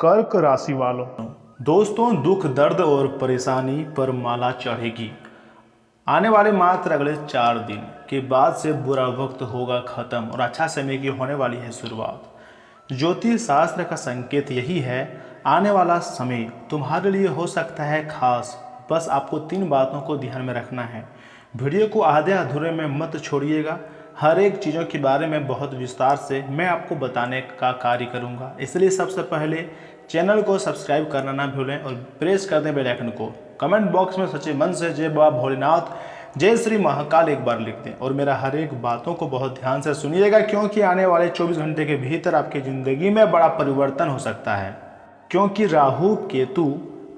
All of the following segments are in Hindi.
कर्क राशि वालों, दोस्तों दुख दर्द और परेशानी पर माला चढ़ेगी। आने वाले मात्र अगले 4 दिन के बाद से बुरा वक्त होगा खत्म और अच्छा समय की होने वाली है शुरुआत। ज्योतिष शास्त्र का संकेत यही है, आने वाला समय तुम्हारे लिए हो सकता है खास। बस आपको 3 बातों को ध्यान में रखना है। वीडियो को आधे अधूरे में मत छोड़िएगा। हर एक चीज़ों के बारे में बहुत विस्तार से मैं आपको बताने का कार्य करूंगा। इसलिए सबसे पहले चैनल को सब्सक्राइब करना ना भूलें और प्रेस कर दें बेल आइकन को। कमेंट बॉक्स में सच्चे मन से जय बाबा भोलेनाथ, जय श्री महाकाल एक बार लिख दें और मेरा हर एक बातों को बहुत ध्यान से सुनिएगा, क्योंकि आने वाले 24 घंटे के भीतर आपकी ज़िंदगी में बड़ा परिवर्तन हो सकता है। क्योंकि राहु केतु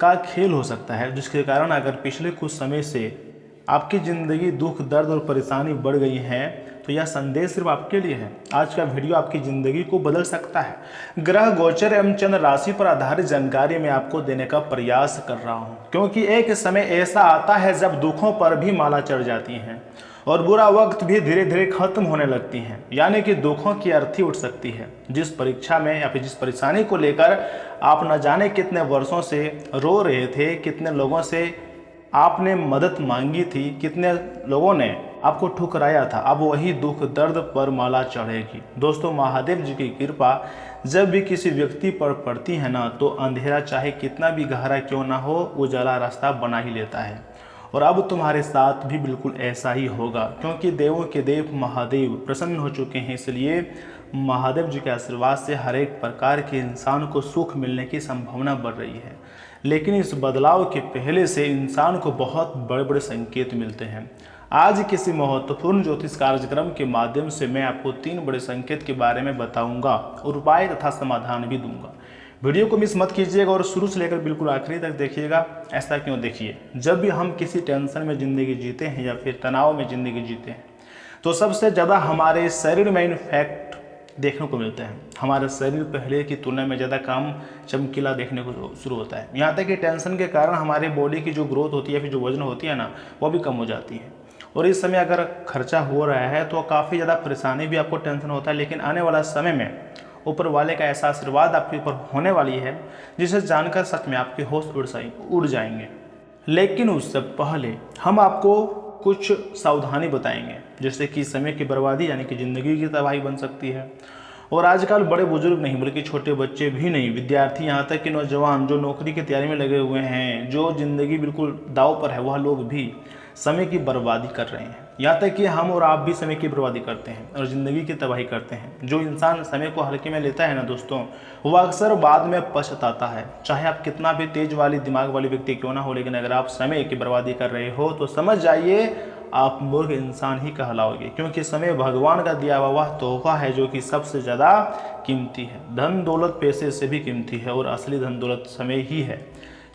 का खेल हो सकता है, जिसके कारण अगर पिछले कुछ समय से आपकी ज़िंदगी दुख दर्द और परेशानी बढ़ गई है तो यह संदेश सिर्फ आपके लिए है। आज का वीडियो आपकी ज़िंदगी को बदल सकता है। ग्रह गोचर एवं चंद्र राशि पर आधारित जानकारी मैं आपको देने का प्रयास कर रहा हूं, क्योंकि एक समय ऐसा आता है जब दुखों पर भी माला चढ़ जाती है और बुरा वक्त भी धीरे धीरे खत्म होने लगती है। यानी कि दुखों की अर्थी उठ सकती है। जिस परीक्षा में या फिर जिस परेशानी को लेकर आप न जाने कितने वर्षों से रो रहे थे, कितने लोगों से आपने मदद मांगी थी, कितने लोगों ने आपको ठुकराया था, अब वही दुख दर्द पर माला चढ़ेगी। दोस्तों, महादेव जी की कृपा जब भी किसी व्यक्ति पर पड़ती है ना, तो अंधेरा चाहे कितना भी गहरा क्यों ना हो, उजाला रास्ता बना ही लेता है। और अब तुम्हारे साथ भी बिल्कुल ऐसा ही होगा, क्योंकि देवों के देव महादेव प्रसन्न हो चुके हैं। इसलिए महादेव जी के आशीर्वाद से हर एक प्रकार के इंसान को सुख मिलने की संभावना बढ़ रही है। लेकिन इस बदलाव के पहले से इंसान को बहुत बड़े बड़े संकेत मिलते हैं। आज किसी महत्वपूर्ण ज्योतिष कार्यक्रम के माध्यम से मैं आपको 3 बड़े संकेत के बारे में बताऊंगा और उपाय तथा समाधान भी दूंगा। वीडियो को मिस मत कीजिएगा और शुरू से लेकर बिल्कुल आखिरी तक देखिएगा। ऐसा क्यों? देखिए, जब भी हम किसी टेंशन में ज़िंदगी जीते हैं या फिर तनाव में ज़िंदगी जीते हैं तो सबसे ज़्यादा हमारे शरीर में इन्फेक्ट देखने को मिलते हैं। हमारा शरीर पहले की तुलना में ज़्यादा काम चमकीला देखने को शुरू होता है। यहाँ तक कि टेंशन के कारण हमारे बॉडी की जो ग्रोथ होती है, फिर जो वजन होती है ना, वो भी कम हो जाती है। और इस समय अगर खर्चा हो रहा है तो काफ़ी ज़्यादा परेशानी भी आपको टेंशन होता है। लेकिन आने वाला समय में ऊपर वाले का ऐसा आशीर्वाद आपके ऊपर होने वाली है, जिसे जानकर सच में आपके होश उड़ जाएंगे। लेकिन उससे पहले हम आपको कुछ सावधानी बताएंगे, जैसे कि समय की बर्बादी यानी कि ज़िंदगी की तबाही बन सकती है। और आजकल बड़े बुजुर्ग नहीं बल्कि छोटे बच्चे भी नहीं, विद्यार्थी यहाँ तक कि नौजवान जो नौकरी की तैयारी में लगे हुए हैं, जो ज़िंदगी बिल्कुल दाव पर है, वह लोग भी समय की बर्बादी कर रहे हैं। यहाँ तक कि हम और आप भी समय की बर्बादी करते हैं और ज़िंदगी की तबाही करते हैं। जो इंसान समय को हल्के में लेता है ना दोस्तों, वह अक्सर बाद में पछताता है। चाहे आप कितना भी तेज वाली दिमाग वाली व्यक्ति क्यों ना हो, लेकिन अगर आप समय की बर्बादी कर रहे हो तो समझ जाइए आप मूर्ख इंसान ही कहलाओगे। क्योंकि समय भगवान का दिया हुआ वह तोहफा है जो कि सबसे ज़्यादा कीमती है। धन दौलत पैसे से भी कीमती है और असली धन दौलत समय ही है।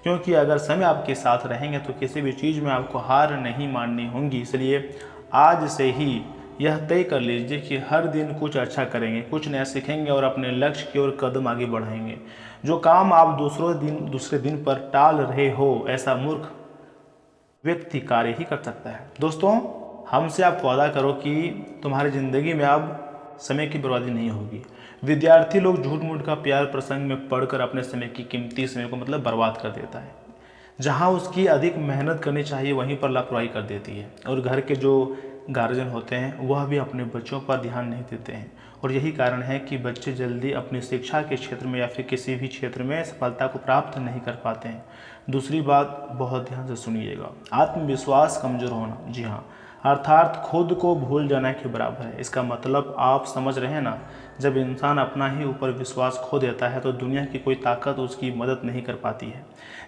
क्योंकि अगर समय आपके साथ रहेंगे तो किसी भी चीज़ में आपको हार नहीं माननी होगी। इसलिए आज से ही यह तय कर लीजिए कि हर दिन कुछ अच्छा करेंगे, कुछ नया सीखेंगे और अपने लक्ष्य की ओर कदम आगे बढ़ाएंगे। जो काम आप दूसरे दिन पर टाल रहे हो, ऐसा मूर्ख व्यक्ति कार्य ही कर सकता है। दोस्तों, हमसे आप वादा करो कि तुम्हारी ज़िंदगी में अब समय की बर्बादी नहीं होगी। विद्यार्थी लोग झूठ मूठ का प्यार प्रसंग में पढ़कर अपने समय की कीमती समय को बर्बाद कर देता है। जहां उसकी अधिक मेहनत करनी चाहिए वहीं पर लापरवाही कर देती है। और घर के जो गार्जियन होते हैं वह भी अपने बच्चों पर ध्यान नहीं देते हैं। और यही कारण है कि बच्चे जल्दी अपनी शिक्षा के क्षेत्र में या फिर किसी भी क्षेत्र में सफलता को प्राप्त नहीं कर पाते हैं। दूसरी बात बहुत ध्यान से सुनिएगा, आत्मविश्वास कमज़ोर होना। जी हाँ, अर्थात खुद को भूल जाना के बराबर है। इसका मतलब आप समझ रहे हैं ना, जब इंसान अपना ही ऊपर विश्वास खो देता है तो दुनिया की कोई ताकत उसकी मदद नहीं कर पाती है।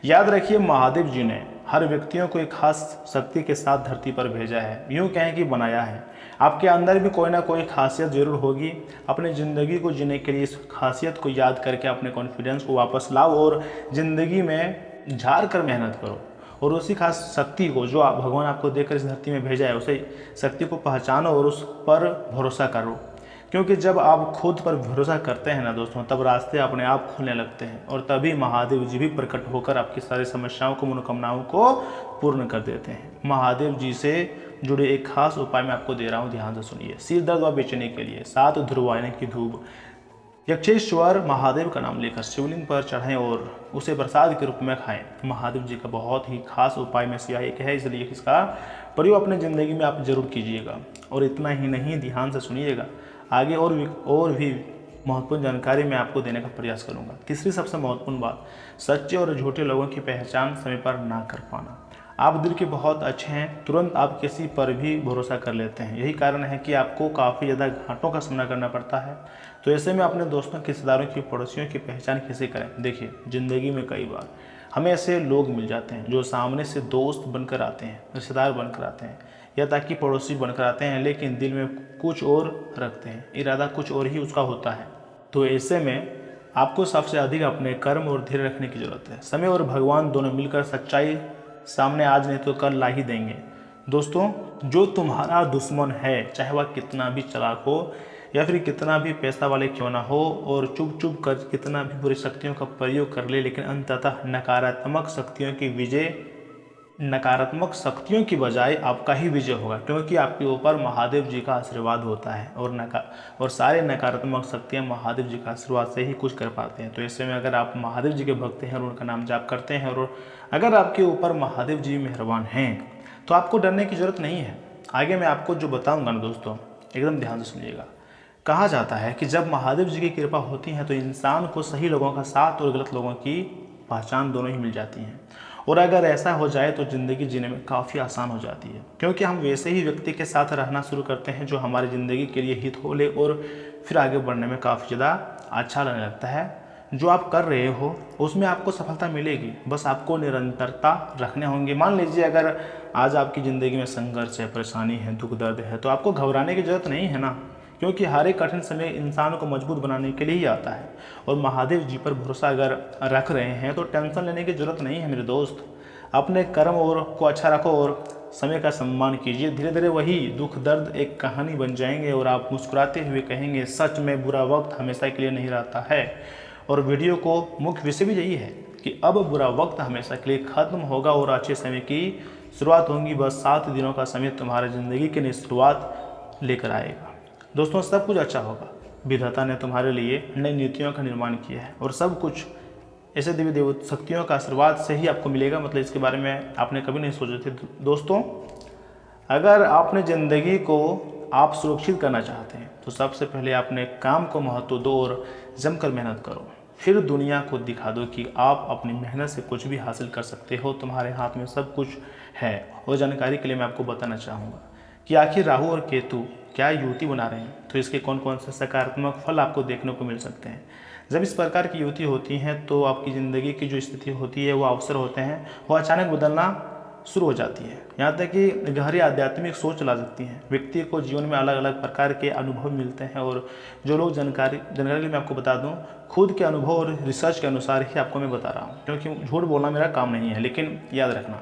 याद रखिए, महादेव जी ने हर व्यक्तियों को एक खास शक्ति के साथ धरती पर भेजा है, यूँ कहें कि बनाया है। आपके अंदर भी कोई ना कोई खासियत जरूर होगी। अपनी ज़िंदगी को जीने के लिए इस खासियत को याद करके अपने कॉन्फिडेंस को वापस लाओ और ज़िंदगी में झाड़ कर मेहनत करो। और उसी खास शक्ति को जो भगवान आपको देकर इस धरती में भेजा है, उसे शक्ति को पहचानो और उस पर भरोसा करो। क्योंकि जब आप खुद पर भरोसा करते हैं ना दोस्तों, तब रास्ते अपने आप खुलने लगते हैं और तभी महादेव जी भी प्रकट होकर आपकी सारी समस्याओं को, मनोकामनाओं को पूर्ण कर देते हैं। महादेव जी से जुड़े एक खास उपाय मैं आपको दे रहा हूँ, ध्यान से सुनिए। सिर दर्द व बेचैनी के लिए 7 ध्रुवायने की धूप यक्षेश्वर महादेव का नाम लेकर शिवलिंग पर चढ़ें और उसे प्रसाद के रूप में खाएं। महादेव जी का बहुत ही खास उपाय में से एक है, इसलिए इसका प्रयोग अपनी ज़िंदगी में आप जरूर कीजिएगा। और इतना ही नहीं, ध्यान से सुनिएगा, आगे और भी महत्वपूर्ण जानकारी मैं आपको देने का प्रयास करूंगा। तीसरी सबसे महत्वपूर्ण बात, सच्चे और झूठे लोगों की पहचान समय पर ना कर पाना। आप दिल के बहुत अच्छे हैं, तुरंत आप किसी पर भी भरोसा कर लेते हैं, यही कारण है कि आपको काफ़ी ज़्यादा घाटों का सामना करना पड़ता है। तो ऐसे में अपने दोस्तों, रिश्तेदारों की, पड़ोसियों की पहचान कैसे करें? देखिए, ज़िंदगी में कई बार हमें ऐसे लोग मिल जाते हैं जो सामने से दोस्त बनकर आते हैं, रिश्तेदार बनकर आते हैं, या ताकि पड़ोसी बनकर आते हैं, लेकिन दिल में कुछ और रखते हैं, इरादा कुछ और ही उसका होता है। तो ऐसे में आपको सबसे अधिक अपने कर्म और धैर्य रखने की जरूरत है। समय और भगवान दोनों मिलकर सच्चाई सामने आज नहीं तो कल ला ही देंगे। दोस्तों, जो तुम्हारा दुश्मन है, चाहे वह कितना भी चालाक हो या फिर कितना भी पैसा वाले क्यों ना हो, और चुप चुप कर कितना भी बुरी शक्तियों का प्रयोग कर ले, लेकिन अंततः नकारात्मक शक्तियों की बजाय आपका ही विजय होगा, क्योंकि आपके ऊपर महादेव जी का आशीर्वाद होता है। और सारे नकारात्मक शक्तियां महादेव जी का आशीर्वाद से ही कुछ कर पाते हैं। तो ऐसे में अगर आप महादेव जी के भक्त हैं और उनका नाम जाप करते हैं, और अगर आपके ऊपर महादेव जी मेहरबान हैं, तो आपको डरने की जरूरत नहीं है। आगे मैं आपको जो बताऊँगा ना दोस्तों, एकदम ध्यान से सुनिएगा। कहा जाता है कि जब महादेव जी की कृपा होती है तो इंसान को सही लोगों का साथ और गलत लोगों की पहचान दोनों ही मिल जाती हैं। और अगर ऐसा हो जाए तो ज़िंदगी जीने में काफ़ी आसान हो जाती है, क्योंकि हम वैसे ही व्यक्ति के साथ रहना शुरू करते हैं जो हमारी ज़िंदगी के लिए हित हो ले, और फिर आगे बढ़ने में काफ़ी ज़्यादा अच्छा लगने लगता है। जो आप कर रहे हो उसमें आपको सफलता मिलेगी, बस आपको निरंतरता रखने होंगे। मान लीजिए अगर आज आपकी ज़िंदगी में संघर्ष है, परेशानी है, दुख दर्द है, तो आपको घबराने की ज़रूरत नहीं है ना, क्योंकि हर एक कठिन समय इंसान को मजबूत बनाने के लिए ही आता है। और महादेव जी पर भरोसा अगर रख रहे हैं तो टेंशन लेने की ज़रूरत नहीं है मेरे दोस्त। अपने कर्म और को अच्छा रखो और समय का सम्मान कीजिए। धीरे धीरे वही दुख दर्द एक कहानी बन जाएंगे और आप मुस्कुराते हुए कहेंगे, सच में बुरा वक्त हमेशा के लिए नहीं रहता है। और वीडियो को मुख्य विषय भी यही है कि अब बुरा वक्त हमेशा के लिए ख़त्म होगा और अच्छे समय की शुरुआत होगी। बस 7 दिनों का समय तुम्हारी ज़िंदगी की नई शुरुआत लेकर आएगा। दोस्तों, सब कुछ अच्छा होगा। विधाता ने तुम्हारे लिए नई नीतियों का निर्माण किया है, और सब कुछ ऐसे देवी देव शक्तियों का आशीर्वाद से ही आपको मिलेगा। मतलब इसके बारे में आपने कभी नहीं सोचे थे। दोस्तों, अगर आपने ज़िंदगी को आप सुरक्षित करना चाहते हैं तो सबसे पहले अपने काम को महत्व दो और जमकर मेहनत करो। फिर दुनिया को दिखा दो कि आप अपनी मेहनत से कुछ भी हासिल कर सकते हो, तुम्हारे हाथ में सब कुछ है। और जानकारी के लिए मैं आपको बताना चाहूँगा कि आखिर राहु और केतु क्या युति बना रहे हैं, तो इसके कौन कौन से सकारात्मक फल आपको देखने को मिल सकते हैं। जब इस प्रकार की युति होती हैं तो आपकी ज़िंदगी की जो स्थिति होती है, वो अवसर होते हैं, वो अचानक बदलना शुरू हो जाती है। यहाँ तक कि गहरी आध्यात्मिक सोच ला सकती हैं। व्यक्ति को जीवन में अलग अलग प्रकार के अनुभव मिलते हैं, और जो लोग जानकारी मैं आपको बता दूं, खुद के अनुभव और रिसर्च के अनुसार ही आपको मैं बता रहा हूँ, क्योंकि झूठ बोलना मेरा काम नहीं है। लेकिन याद रखना,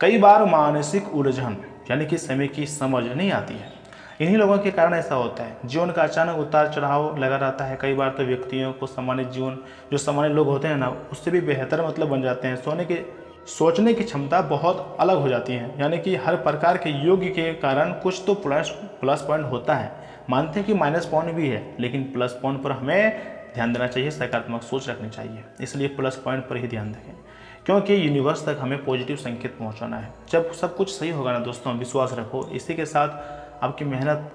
कई बार मानसिक उलझन यानी कि समय की समझ नहीं आती है। इन्हीं लोगों के कारण ऐसा होता है। जीवन का अचानक उतार चढ़ाव लगा रहता है। कई बार तो व्यक्तियों को सामान्य जीवन, जो सामान्य लोग होते हैं ना, उससे भी बेहतर मतलब बन जाते हैं। सोचने की क्षमता बहुत अलग हो जाती है। यानी कि हर प्रकार के योग के कारण कुछ तो प्लस पॉइंट होता है। मानते हैं कि माइनस पॉइंट भी है, लेकिन प्लस पॉइंट पर हमें ध्यान देना चाहिए, सकारात्मक सोच रखनी चाहिए। इसलिए प्लस पॉइंट पर ही ध्यान दें, क्योंकि यूनिवर्स तक हमें पॉजिटिव संकेत पहुंचाना है। जब सब कुछ सही होगा ना दोस्तों, विश्वास रखो, इसी के साथ आपकी मेहनत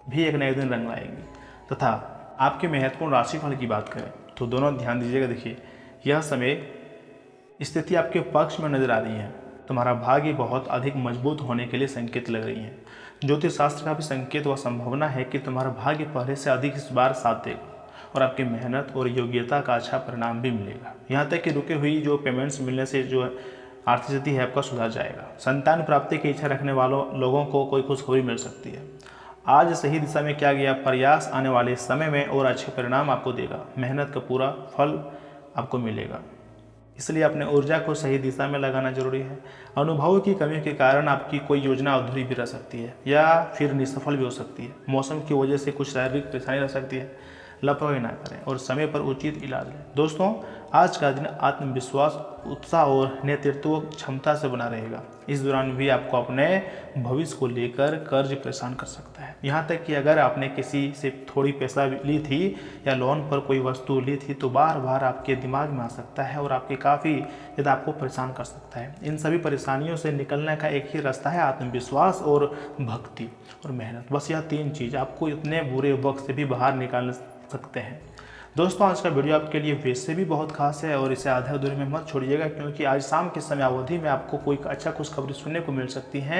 भी एक नए दिन रंग लाएगी। तथा आपके महत्वपूर्ण राशिफल की बात करें तो दोनों ध्यान दीजिएगा। देखिए, यह समय स्थिति आपके पक्ष में नजर आ रही है। तुम्हारा भाग्य बहुत अधिक मजबूत होने के लिए संकेत लग रही है। ज्योतिष शास्त्र का भी संकेत व संभावना है कि तुम्हारा भाग्य पहले से अधिक इस बार साथ देगा, और आपकी मेहनत और योग्यता का अच्छा परिणाम भी मिलेगा। यहाँ तक कि रुके हुई जो पेमेंट्स मिलने से जो आर्थिक स्थिति है आपका सुधर जाएगा। संतान प्राप्ति की इच्छा रखने वालों लोगों को कोई खुशखबरी मिल सकती है। आज सही दिशा में किया गया प्रयास आने वाले समय में और अच्छे परिणाम आपको देगा। मेहनत का पूरा फल आपको मिलेगा, इसलिए अपने ऊर्जा को सही दिशा में लगाना जरूरी है। अनुभव की कमी के कारण आपकी कोई योजना अधूरी भी रह सकती है या फिर निसफल भी हो सकती है। मौसम की वजह से कुछ शारीरिक परेशानी रह सकती है। लापरवाही ना करें और समय पर उचित इलाज लें। दोस्तों, आज का दिन आत्मविश्वास, उत्साह और नेतृत्व क्षमता से बना रहेगा। इस दौरान भी आपको अपने भविष्य को लेकर कर्ज परेशान कर सकता है। यहाँ तक कि अगर आपने किसी से थोड़ी पैसा ली थी या लोन पर कोई वस्तु ली थी तो बार बार आपके दिमाग में आ सकता है और आपके काफ़ी ज़्यादा आपको परेशान कर सकता है। इन सभी परेशानियों से निकलने का एक ही रास्ता है, आत्मविश्वास और भक्ति और मेहनत। बस यह 3 चीज़ आपको इतने बुरे वक्त से भी बाहर निकाल सकते हैं। दोस्तों, आज का वीडियो आपके लिए वैसे भी बहुत खास है और इसे आधे अधूरे में मत छोड़िएगा, क्योंकि आज शाम के समय अवधि में आपको कोई अच्छा खुशखबरी सुनने को मिल सकती है।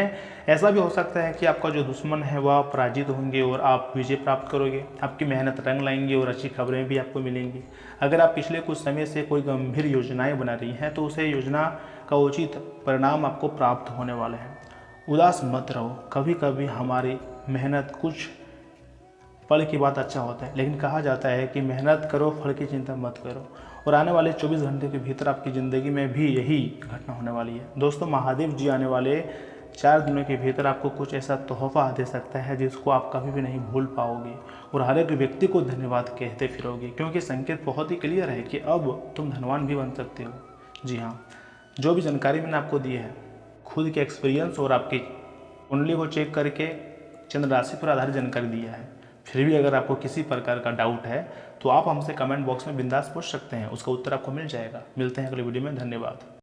ऐसा भी हो सकता है कि आपका जो दुश्मन है वह पराजित होंगे और आप विजय प्राप्त करोगे। आपकी मेहनत रंग लाएंगे और अच्छी खबरें भी आपको मिलेंगी। अगर आप पिछले कुछ समय से कोई गंभीर योजनाएं बना रही हैं तो उसे योजना का उचित परिणाम आपको प्राप्त होने वाले हैं। उदास मत रहो। कभी कभी हमारी मेहनत कुछ पल की बात अच्छा होता है, लेकिन कहा जाता है कि मेहनत करो, फल की चिंता मत करो। और आने वाले 24 घंटे के भीतर आपकी ज़िंदगी में भी यही घटना होने वाली है। दोस्तों, महादेव जी आने वाले 4 दिनों के भीतर आपको कुछ ऐसा तोहफा दे सकता है जिसको आप कभी भी नहीं भूल पाओगे और हर एक व्यक्ति को धन्यवाद कहते फिरोगे, क्योंकि संकेत बहुत ही क्लियर है कि अब तुम धनवान भी बन सकते हो। जी हाँ, जो भी जानकारी मैंने आपको दी है खुद के एक्सपीरियंस और आपकी कुंडली को चेक करके चंद्र राशि पर आधारित जानकारी दिया है। फिर भी अगर आपको किसी प्रकार का डाउट है तो आप हमसे कमेंट बॉक्स में बिंदास पूछ सकते हैं, उसका उत्तर आपको मिल जाएगा। मिलते हैं अगले वीडियो में। धन्यवाद।